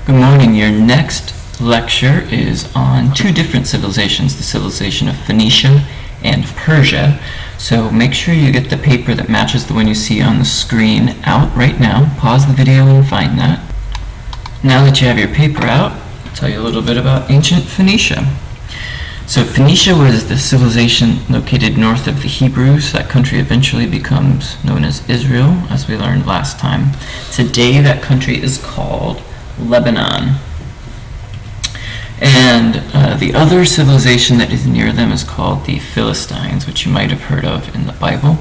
Good morning. Your next lecture is on two different civilizations, the civilization of Phoenicia and Persia. So make sure you get the paper that matches the one you see on the screen out right now. Pause the video and find that. Now that you have your paper out, I'll tell you a little bit about ancient Phoenicia. So Phoenicia was the civilization located north of the Hebrews. That country eventually becomes known as Israel, as we learned last time. Today that country is called Lebanon. And the other civilization that is near them is called the Philistines, which you might have heard of in the Bible.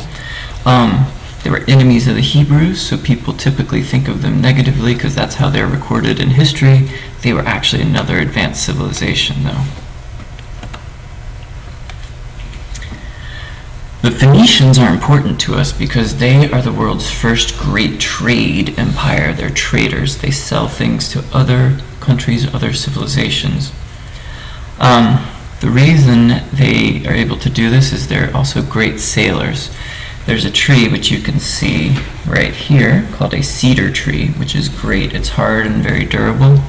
They were enemies of the Hebrews, so people typically think of them negatively because that's how they're recorded in history. They were actually another advanced civilization, though. The Phoenicians are important to us because they are the world's first great trade empire. They're traders. They sell things to other countries, other civilizations. The reason they are able to do this is they're also great sailors. There's a tree which you can see right here called a cedar tree, which is great. It's hard and very durable.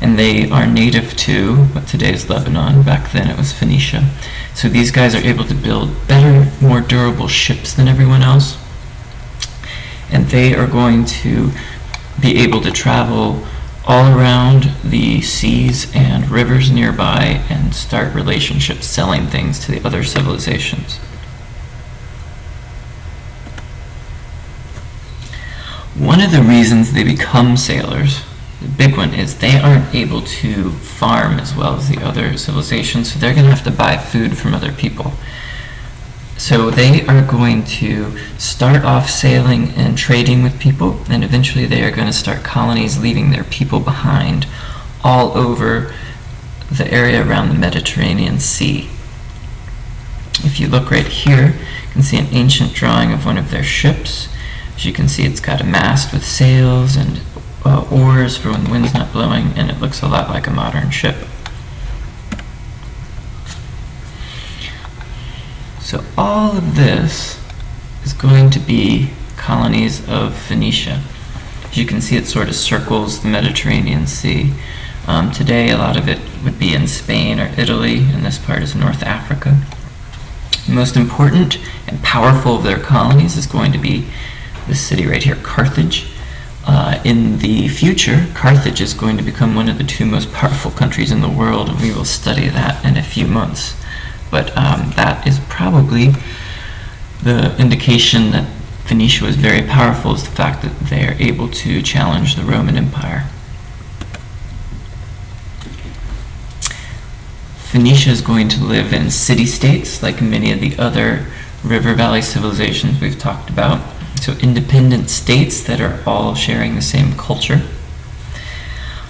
And they are native to what today is Lebanon. Back then it was Phoenicia. So these guys are able to build better, more durable ships than everyone else. And they are going to be able to travel all around the seas and rivers nearby and start relationships, selling things to the other civilizations. One of the reasons they become sailors, the big one, is they aren't able to farm as well as the other civilizations, so they're going to have to buy food from other people. So they are going to start off sailing and trading with people, and eventually they are going to start colonies leaving their people behind all over the area around the Mediterranean Sea. If you look right here, you can see an ancient drawing of one of their ships. As you can see, it's got a mast with sails and oars for when the wind's not blowing, and it looks a lot like a modern ship. So all of this is going to be colonies of Phoenicia. As you can see, it sort of circles the Mediterranean Sea. Today a lot of it would be in Spain or Italy, and this part is North Africa. The most important and powerful of their colonies is going to be this city right here, Carthage. In the future, Carthage is going to become one of the two most powerful countries in the world, and we will study that in a few months. But that is probably the indication that Phoenicia was very powerful, is the fact that they are able to challenge the Roman Empire. Phoenicia is going to live in city-states like many of the other river valley civilizations we've talked about. So independent states that are all sharing the same culture.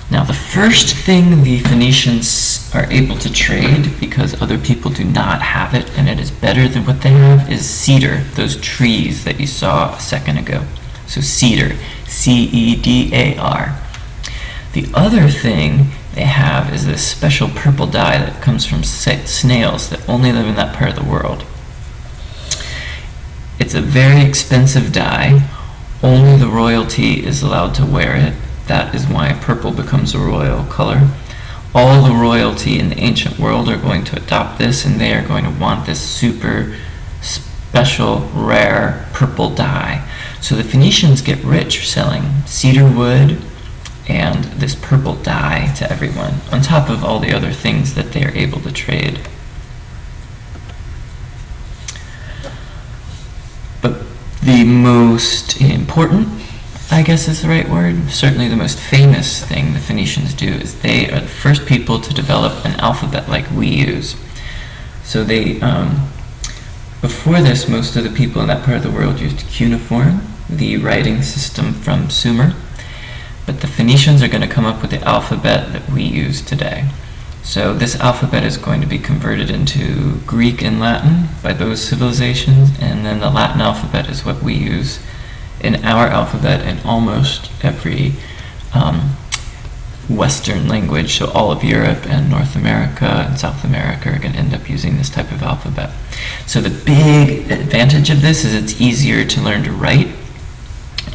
Now the first thing the Phoenicians are able to trade, because other people do not have it and it is better than what they have, is cedar, those trees that you saw a second ago. So cedar, C-E-D-A-R. The other thing they have is this special purple dye that comes from snails that only live in that part of the world. It's a very expensive dye. Only the royalty is allowed to wear it. That is why purple becomes a royal color. All the royalty in the ancient world are going to adopt this, and they are going to want this super special, rare purple dye. So the Phoenicians get rich selling cedar wood and this purple dye to everyone, on top of all the other things that they are able to trade. But the most important, I guess is the right word, certainly the most famous thing the Phoenicians do is they are the first people to develop an alphabet like we use. So they, before this, most of the people in that part of the world used cuneiform, the writing system from Sumer. But the Phoenicians are going to come up with the alphabet that we use today. So this alphabet is going to be converted into Greek and Latin by those civilizations, and then the Latin alphabet is what we use in our alphabet in almost every Western language. So all of Europe and North America and South America are going to end up using this type of alphabet. So the big advantage of this is it's easier to learn to write.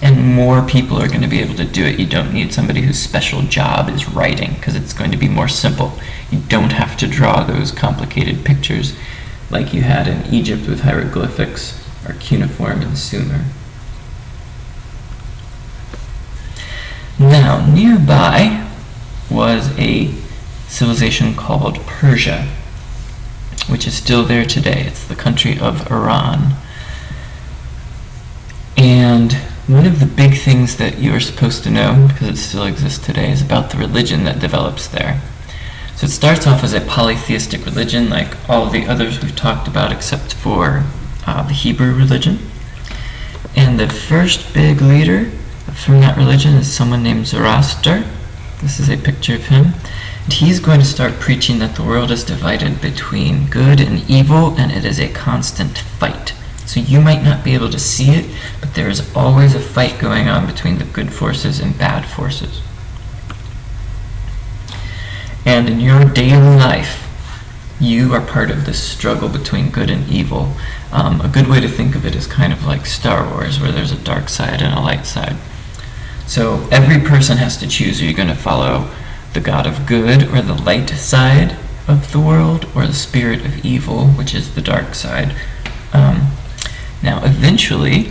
and more people are going to be able to do it. You don't need somebody whose special job is writing, because it's going to be more simple. You don't have to draw those complicated pictures like you had in Egypt with hieroglyphics or cuneiform and Sumer. Now, nearby was a civilization called Persia, which is still there today. It's the country of Iran. And one of the big things that you are supposed to know, because it still exists today, is about the religion that develops there. So it starts off as a polytheistic religion, like all of the others we've talked about except for the Hebrew religion. And the first big leader from that religion is someone named Zoroaster. This is a picture of him. And he's going to start preaching that the world is divided between good and evil, and it is a constant fight. So you might not be able to see it, but there is always a fight going on between the good forces and bad forces. And in your daily life, you are part of this struggle between good and evil. A good way to think of it is kind of like Star Wars, where there's a dark side and a light side. So every person has to choose, are you going to follow the God of good, or the light side of the world, or the spirit of evil, which is the dark side? Now, eventually,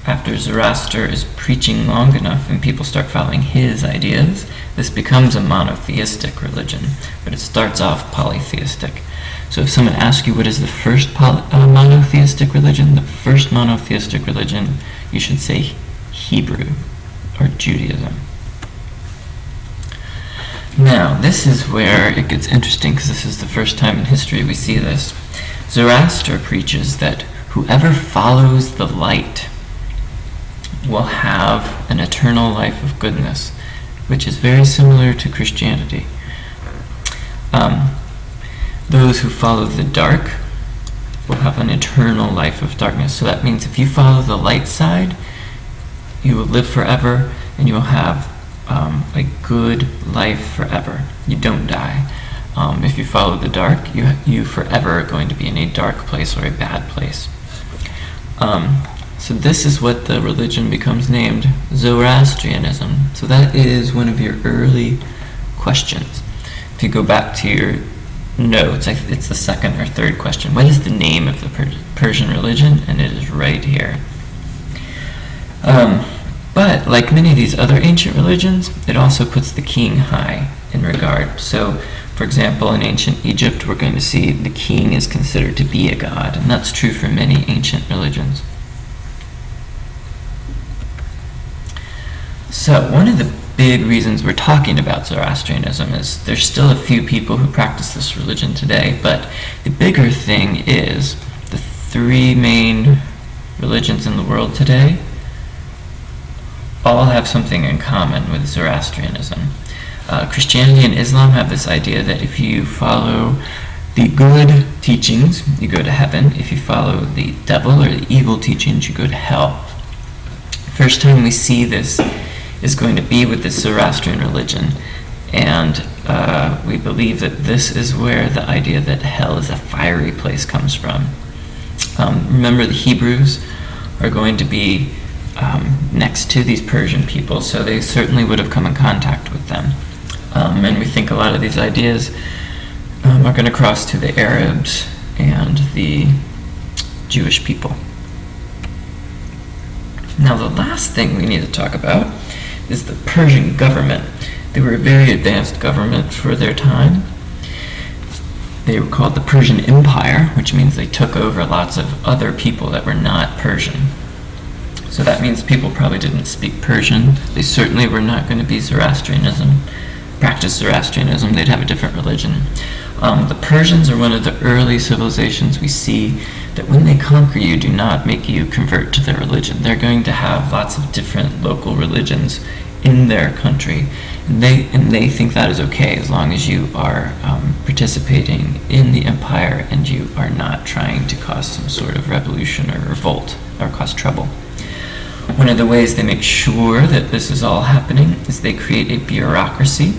after Zoroaster is preaching long enough and people start following his ideas, this becomes a monotheistic religion, but it starts off polytheistic. So if someone asks you what is the first monotheistic religion, the first monotheistic religion, you should say Hebrew, or Judaism. Now, this is where it gets interesting, because this is the first time in history we see this. Zoroaster preaches that whoever follows the light will have an eternal life of goodness, which is very similar to Christianity. Those who follow the dark will have an eternal life of darkness. So that means if you follow the light side, you will live forever, and you will have a good life forever. You don't die. If you follow the dark, you forever are going to be in a dark place or a bad place. So this is what the religion becomes named, Zoroastrianism. So that is one of your early questions. If you go back to your notes, it's the second or third question. What is the name of the Persian religion? And it is right here. But like many of these other ancient religions, it also puts the king high in regard. So, for example, in ancient Egypt, we're going to see the king is considered to be a god, and that's true for many ancient religions. So, one of the big reasons we're talking about Zoroastrianism is there's still a few people who practice this religion today, but the bigger thing is the three main religions in the world today all have something in common with Zoroastrianism. Christianity and Islam have this idea that if you follow the good teachings, you go to heaven. If you follow the devil or the evil teachings, you go to hell. First time we see this is going to be with the Zoroastrian religion, and we believe that this is where the idea that hell is a fiery place comes from. Remember, the Hebrews are going to be next to these Persian people, so they certainly would have come in contact with them. And we think a lot of these ideas are going to cross to the Arabs and the Jewish people. Now, the last thing we need to talk about is the Persian government. They were a very advanced government for their time. They were called the Persian Empire, which means they took over lots of other people that were not Persian. So that means people probably didn't speak Persian. They certainly were not going to be practice Zoroastrianism. They'd have a different religion. The Persians are one of the early civilizations we see that when they conquer you, do not make you convert to their religion. They're going to have lots of different local religions in their country, and they think that is okay as long as you are participating in the empire and you are not trying to cause some sort of revolution or revolt or cause trouble. One of the ways they make sure that this is all happening is they create a bureaucracy,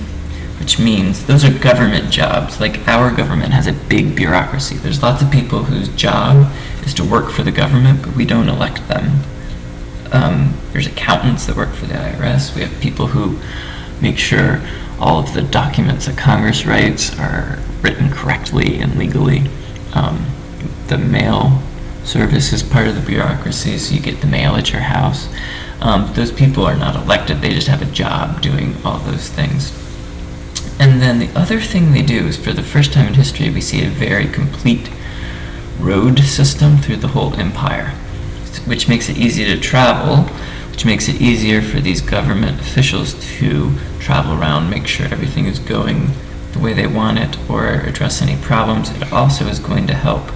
which means those are government jobs. Like our government has a big bureaucracy. There's lots of people whose job is to work for the government, but we don't elect them. There's accountants that work for the IRS. We have people who make sure all of the documents that Congress writes are written correctly and legally. The mail service is part of the bureaucracy, so you get the mail at your house. Those people are not elected, they just have a job doing all those things. And then the other thing they do is, for the first time in history, we see a very complete road system through the whole empire, which makes it easy to travel, which makes it easier for these government officials to travel around, make sure everything is going the way they want it, or address any problems. It also is going to help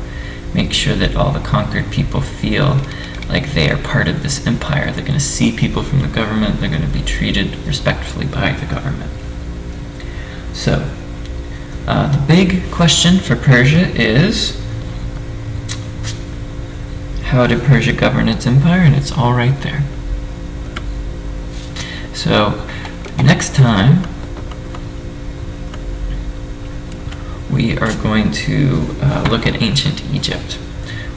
make sure that all the conquered people feel like they are part of this empire. They're going to see people from the government, they're going to be treated respectfully by the government. So, the big question for Persia is, how did Persia govern its empire? And it's all right there. So, next time, we are going to look at ancient Egypt,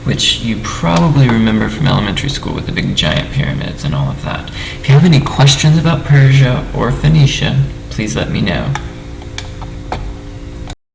which you probably remember from elementary school with the big giant pyramids and all of that. If you have any questions about Persia or Phoenicia, please let me know.